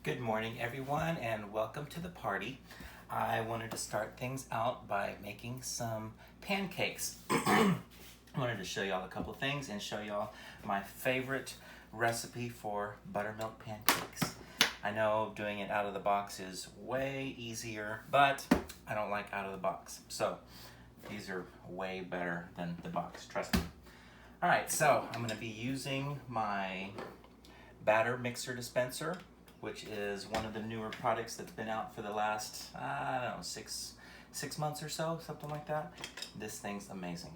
Good morning, everyone, and welcome to the party. I wanted to start things out by making some pancakes. I wanted to show y'all a couple things and show y'all my favorite recipe for buttermilk pancakes. I know doing it out of the box is way easier, but I don't like out of the box. So these are way better than the box, trust me. All right, so I'm gonna be using my batter mixer dispenser, which is one of the newer products that's been out for the last, I don't know, six months or so, something like that. This thing's amazing.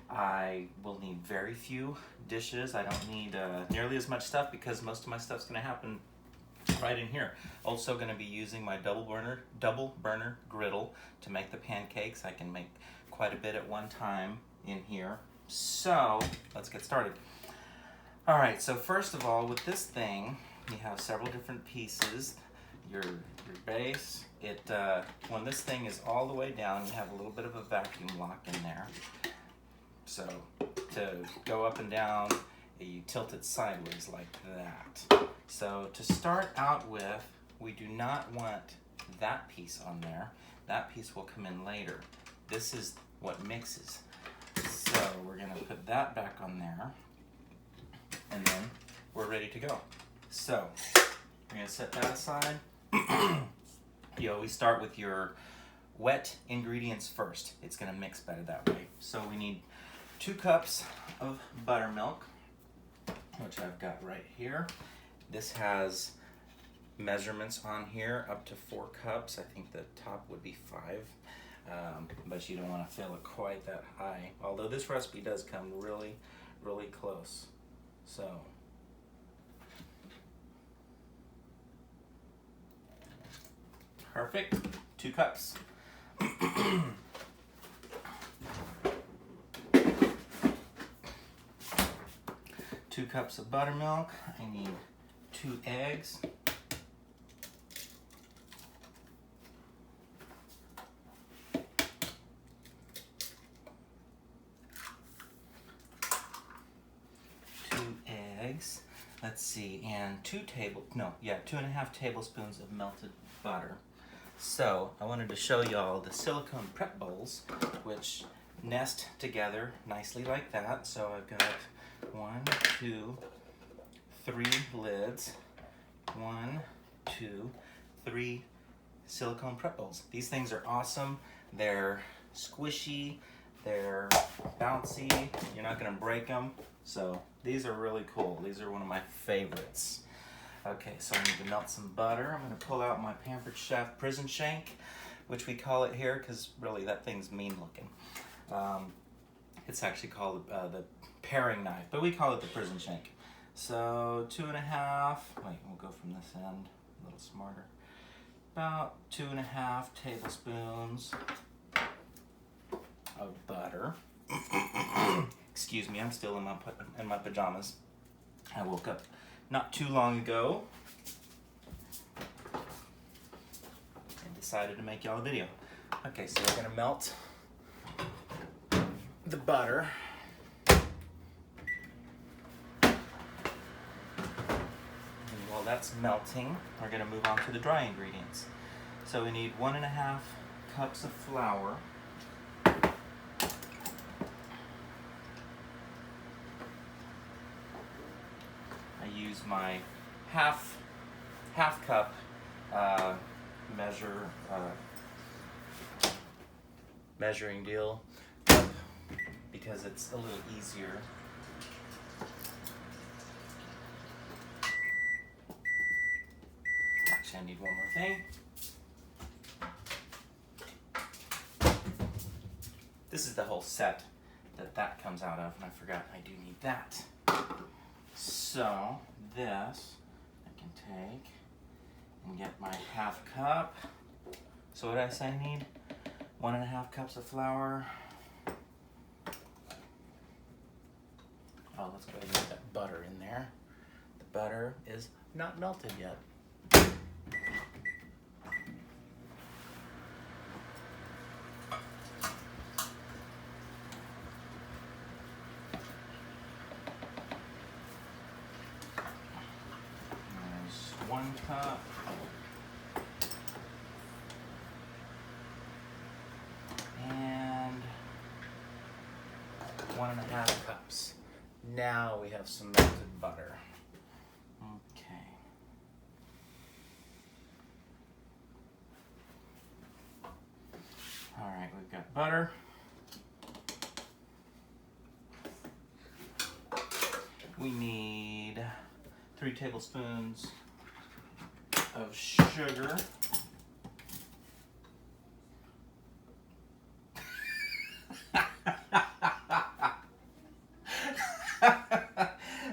I will need very few dishes. I don't need nearly as much stuff because most of my stuff's gonna happen right in here. Also gonna be using my double burner griddle to make the pancakes. I can make quite a bit at one time in here. So let's get started. All right, so first of all, with this thing, you have several different pieces. Your base, when this thing is all the way down, you have a little bit of a vacuum lock in there. So to go up and down, you tilt it sideways like that. So to start out with, we do not want that piece on there. That piece will come in later. This is what mixes. So we're gonna put that back on there, and then we're ready to go. So we're gonna set that aside. You always start with your wet ingredients first. It's gonna mix better that way. So we need 2 cups of buttermilk, which I've got right here. This has measurements on here up to 4 cups. I think the top would be 5, but you don't want to fill it quite that high. Although this recipe does come really, really close. So perfect, 2 cups. 2 cups of buttermilk. I need 2 eggs. 2 eggs. Let's see, and 2.5 tablespoons of melted butter. So I wanted to show y'all the silicone prep bowls, which nest together nicely like that. So I've got 1, 2, 3 lids, 1, 2, 3 silicone prep bowls. These things are awesome. They're squishy, they're bouncy, you're not gonna break them. So these are really cool. These are one of my favorites. Okay, so I need to melt some butter. I'm gonna pull out my Pampered Chef prison shank, which we call it here because really that thing's mean looking. It's actually called the paring knife, but we call it the prison shank. So 2.5, we'll go from this end, a little smarter. About 2.5 tablespoons of butter. Excuse me, I'm still in my pajamas. I woke up not too long ago and decided to make y'all a video. Okay, so we're gonna melt the butter. And while that's melting, we're gonna move on to the dry ingredients. So we need 1.5 cups of flour. I use my half cup measuring deal because it's a little easier. Actually, I need one more thing. This is the whole set that comes out of, and I forgot I do need that. So this I can take and get my half cup. So what did I say I need? 1.5 cups of flour. Oh, let's go ahead and get that butter in there. The butter is not melted yet. 1 cup. And 1.5 cups. Now we have some melted butter. Okay. All right, we've got butter. We need 3 tablespoons of sugar.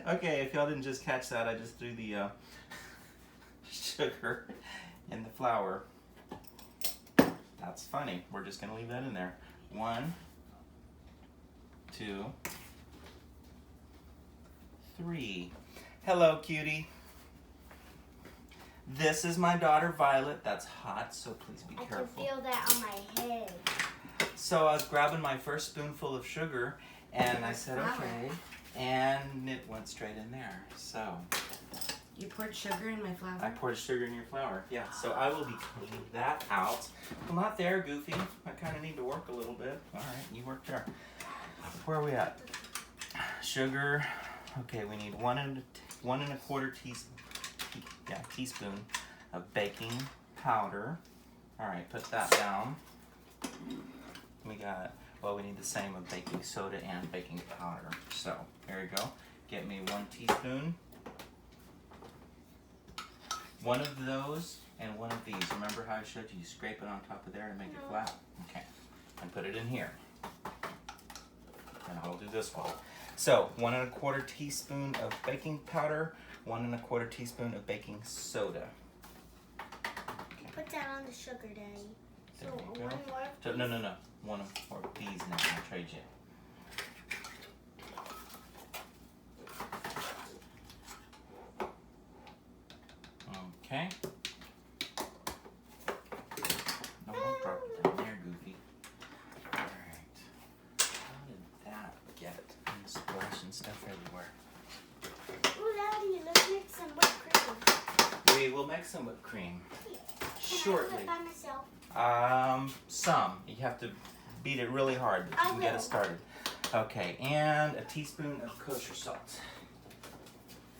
Okay, if y'all didn't just catch that, I just threw the sugar in the flour. That's funny. We're just gonna leave that in there. 1, 2, 3. Hello, cutie. This is my daughter Violet. That's hot, so please be careful. I can feel that on my head. So I was grabbing my first spoonful of sugar, and I said, okay, and it went straight in there. So you poured sugar in my flour? I poured sugar in your flour. Yeah. So I will be cleaning that out. Well, not there, Goofy. I kind of need to work a little bit. All right, you work there. Where are we at? Sugar. Okay, we need 1 1/4 teaspoon of baking powder. All right, put that down. We got, well, we need the same of baking soda and baking powder. So here we go. Get me 1 teaspoon. 1 of those and 1 of these. Remember how I showed you? You scrape it on top of there to make it flat? Okay. And put it in here. And I'll do this one. So 1 1/4 teaspoon of baking powder, 1 1/4 teaspoon of baking soda. Okay. Put that on the sugar, Daddy. There So you go. 1 more? So, no. 1 of these now. I'll trade you. Okay. No more drop it down there, Goofy. Alright. How did that get splashing stuff everywhere? Oh, Daddy, let's make some whipped cream. We will make some whipped cream Can shortly. I do it by myself? Some. You have to beat it really hard, but you can get it started. Okay, and a teaspoon of kosher salt.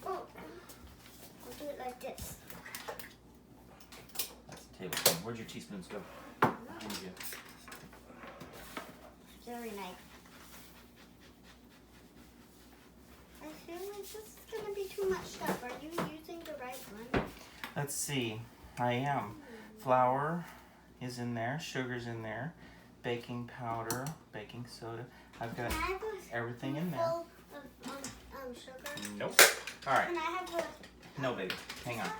Oh, I'll do it like this. That's a tablespoon. Where'd your teaspoons go? Behind you. Very nice. I feel like this is going to be too much stuff. Are you using the right one? Let's see. I am. Flour is in there. Sugar's in there. Baking powder. Baking soda. I've got everything in there. Full of sugar? Nope. All right. Can I have a... No, baby. Hang on.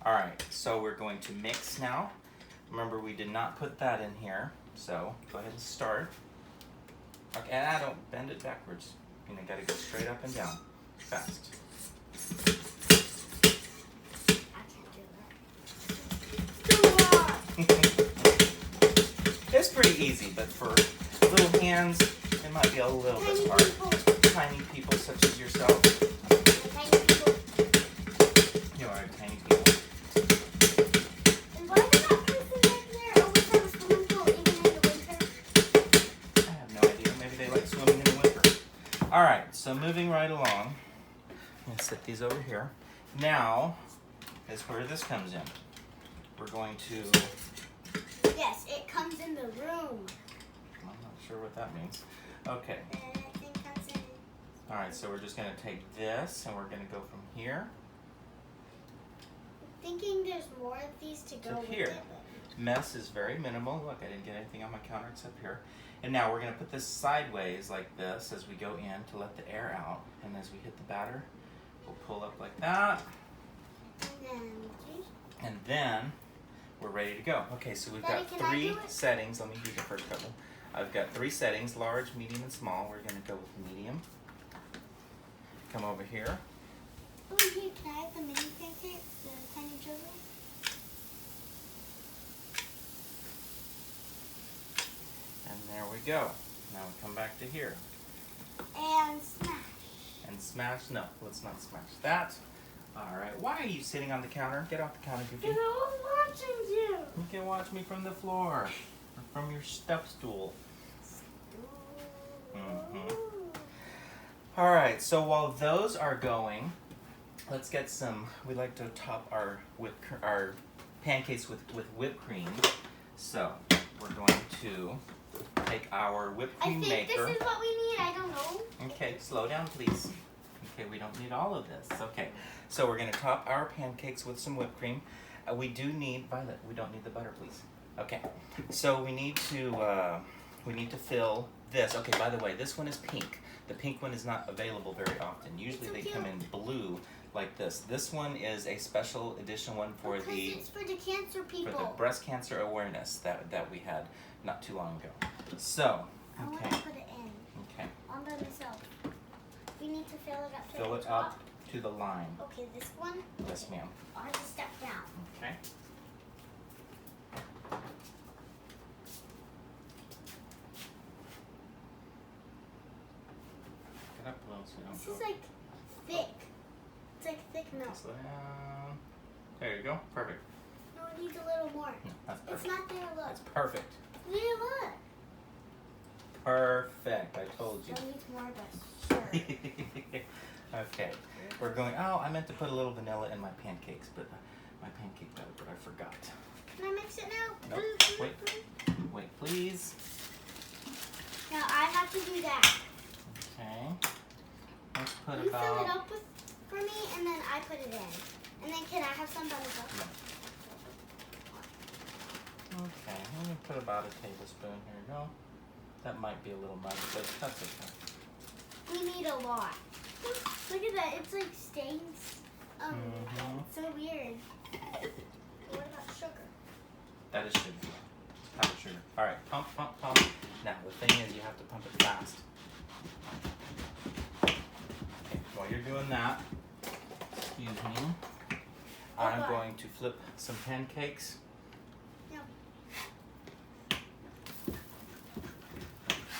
All right. So we're going to mix now. Remember, we did not put that in here. So go ahead and start. Okay. And I don't bend it backwards. You know, got to go straight up and down. Fast. I can't do that. It's pretty easy, but for little hands, it might be a little bit hard. Tiny people such as yourself. Tiny people. You are tiny people. And why did that person live there always have a swimming pool even in the winter? I have no idea. Maybe they like swimming in the winter. All right, so moving right along. I'm going to set these over here. Now is where this comes in. We're going to... Yes, it comes in the room. I'm not sure what that means. Okay. And I think that's in... All right, so we're just going to take this and we're going to go from here I'm thinking there's more of these to go with here. it. Mess is very minimal. Look, I didn't get anything on my counter except here. And now we're going to put this sideways like this as we go in to let the air out. And as we hit the batter, we'll pull up like that. And then we're ready to go. Okay, so we've got Daddy, 3 settings. Let me do the first couple. I've got 3 settings, large, medium, and small. We're going to go with medium. Come over here. Oh, here, can I have the mini pancakes, the tiny children? And there we go. Now we come back to here. And smash. And smash, no, let's not smash that. All right. Why are you sitting on the counter? Get off the counter, Goofy. Because I was watching you. You can watch me from the floor or from your step stool. All right. So while those are going, let's get some. We like to top our pancakes with whipped cream. So we're going to take our whipped cream maker. I think this is what we need. I don't know. Okay, slow down, please. Okay, we don't need all of this. Okay, so we're going to top our pancakes with some whipped cream. We do need Violet. We don't need the butter, please. Okay, so we need to fill this. Okay, by the way, this one is pink. The pink one is not available very often. Usually they come in blue like this. This one is a special edition one for it's for the cancer people. For the breast cancer awareness that we had not too long ago. So, I want okay. to put it in. Okay. All by myself. We need to fill it up to Fill the it top. up to the line. Okay, this one. Yes, ma'am. I'll have to step down. Okay. Get up a little so you don't This go. is like thick. It's like thick milk. Slow down. There you go. Perfect. No, it needs a little more. No, that's It's perfect. not there, look. That's perfect. Yeah, look. Perfect. I told you. It needs more, but sure. Okay. We're going. Oh, I meant to put a little vanilla in my pancakes, but my pancake batter, but I forgot. Can I mix it now? Nope. Wait. Wait, please. Now I have to do that. Okay. Let's put You fill it about. up for me, and then I put it in. And then can I have some buttermilk? Okay. Let me put about a tablespoon here. No, that might be a little much, but that's okay. We need a lot. Look at that. It's like stains. It's so weird. What about sugar? That is sugar. Powdered sugar. All right. Pump, pump, pump. Now the thing is, you have to pump it fast. Okay. While you're doing that, excuse me, I'm going to flip some pancakes.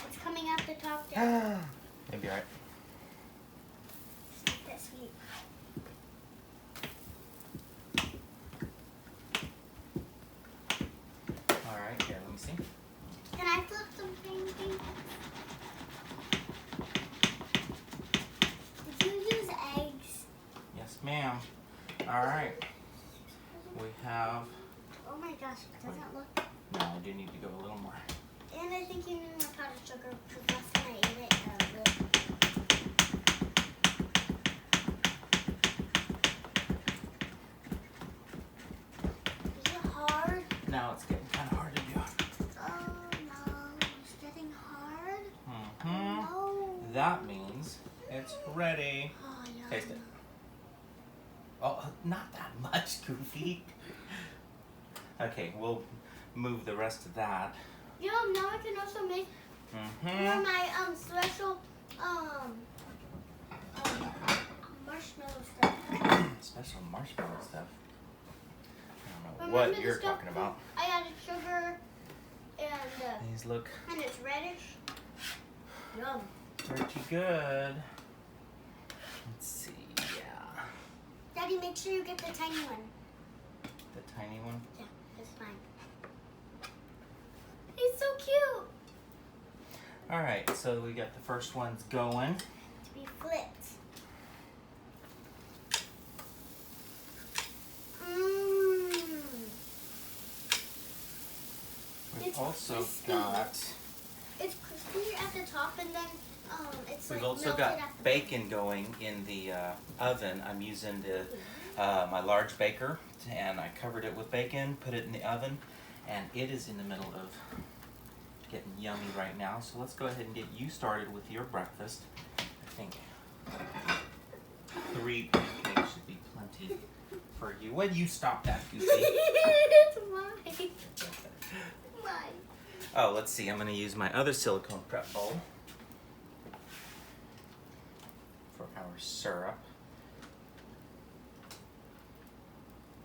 It's coming out the top down. It'll be all right. It's not that sweet. All right. Here, let me see. Can I flip some pancakes? Did you use eggs? Yes, ma'am. All right. We have. Oh my gosh, it doesn't look. No, I do need to go a little more. And I think you need more powdered sugar because last time I ate it, Is it hard? Now it's getting kind of hard to do. Oh no, it's getting hard. Mm-hmm. No. That means it's ready. Oh, yum. Taste it. Oh, not that much, Goofy. Okay, we'll move the rest of that. Yum, now I can also make Mm-hmm. my special marshmallow stuff. Special marshmallow stuff. I don't know Remember what the you're stuff talking about. I added sugar and These look it's reddish. Yum. pretty good. Let's see, yeah. Daddy, make sure you get the tiny one. The tiny one. Yeah, it's fine. He's so cute. All right, so we got the first ones going. To be flipped. We've It's also crispy. got. It's crispy at the top and then it's We've like also melted got at the bacon going in the oven. I'm using my large baker, and I covered it with bacon, put it in the oven, and it is in the middle of getting yummy right now. So let's go ahead and get you started with your breakfast. I think 3 pancakes should be plenty for you. When you stop that, Goofy. It's mine. Mine. Oh, let's see. I'm going to use my other silicone prep bowl for our syrup.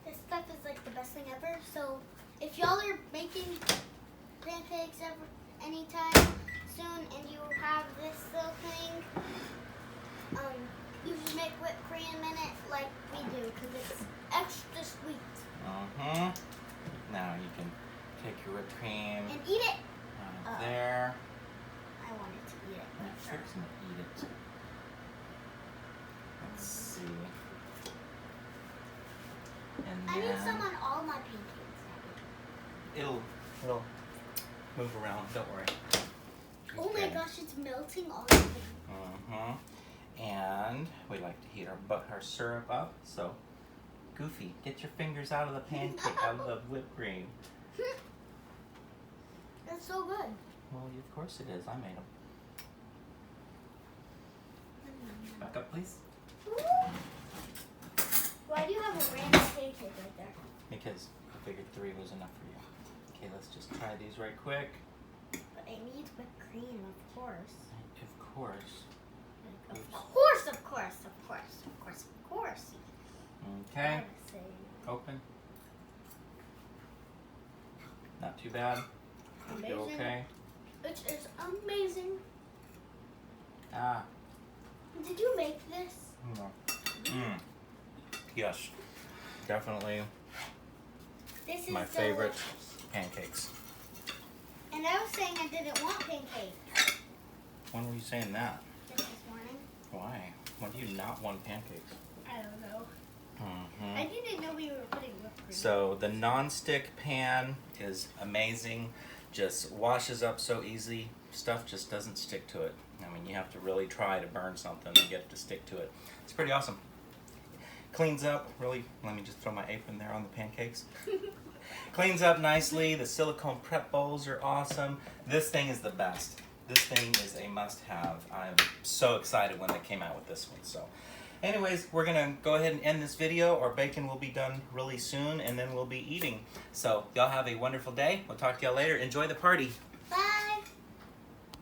This stuff is like the best thing ever. So if y'all are making pancakes anytime soon and you have this little thing, you should make whipped cream in it like we do. because it's extra sweet. Mm-hmm. Now you can take your whipped cream And eat it. there. I wanted to eat it. I'm sure it's gonna eat it. Let's see. And I need then some on all my pancakes. it'll move around. Don't worry. Oh my Okay. gosh, it's melting all over. Mm-hmm. And we like to heat our syrup up. So, Goofy, get your fingers out of the pancake, out of the whipped cream. That's so good. Well, of course it is. I made them. Back up, please. Why do you have a random pancake right there? Because I figured 3 was enough for you. Okay, let's just try these right quick. But it needs whipped cream, of course. Of course. Of course, of course, of course, of course, of course. Okay. Open. Not too bad. Amazing. You okay? It is amazing. Ah. Did you make this? No. Yes. Definitely This is my favorite delicious. pancakes. And I was saying I didn't want pancakes. When were you saying that? Just this morning. Why? Why do you not want pancakes? I don't know. Mm-hmm. I didn't know we were putting whipped cream. So the non-stick pan is amazing. Just washes up so easy. Stuff just doesn't stick to it. I mean, you have to really try to burn something to get it to stick to it. It's pretty awesome. Cleans up, really, let me just throw my apron there on the pancakes. Cleans up nicely. The silicone prep bowls are awesome. This thing is the best. This thing is a must-have. I'm so excited when they came out with this one. So, anyways, we're gonna go ahead and end this video. Our bacon will be done really soon, and then we'll be eating. So, y'all have a wonderful day. We'll talk to y'all later. Enjoy the party.